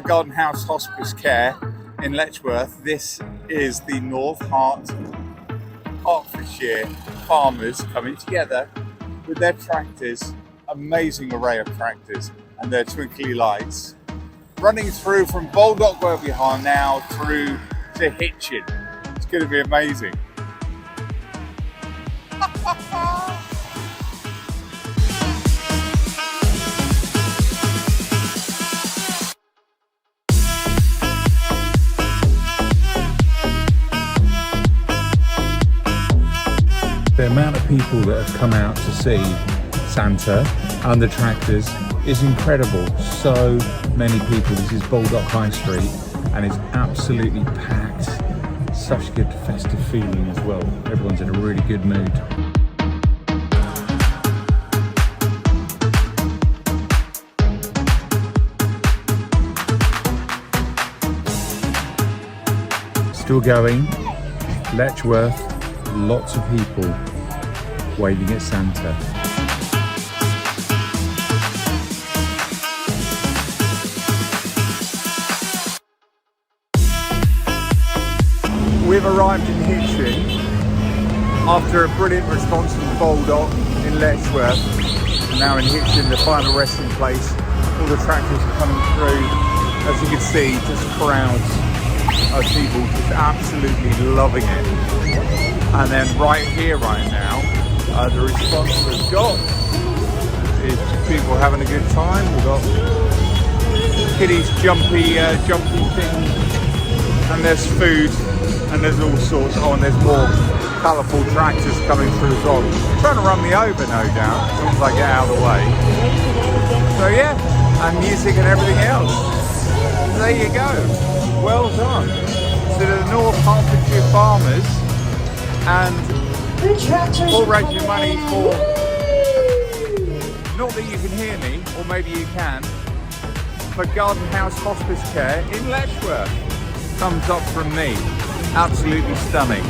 Garden House Hospice Care in Letchworth. This is the North Hertfordshire farmers coming together with their tractors, amazing array of tractors and their twinkly lights, running through from Baldock where we are now through to Hitchin. It's going to be amazing. The amount of people that have come out to see Santa and the tractors is incredible. So many people. This is Baldock High Street and it's absolutely packed. Such a good festive feeling as well. Everyone's in a really good mood. Still going, Letchworth, lots of people waving at Santa. We've arrived in Hitchin after a brilliant response from Baldock in Letchworth, and now in Hitchin, the final resting place. All the tractors are coming through. As you can see, just crowds of people just absolutely loving it. And then right here, right now, the response we've got is people having a good time. We've got kiddies jumpy things, and there's food, and there's all sorts. Oh, and there's more colourful tractors coming through as well. Trying to run me over, no doubt, as soon as I get out of the way. So yeah, and music and everything else. There you go. Well done. So the North Hertfordshire farmers, and all raising money for, not that you can hear me, or maybe you can, for Garden House Hospice Care in Letchworth. Thumbs up from me. Absolutely stunning.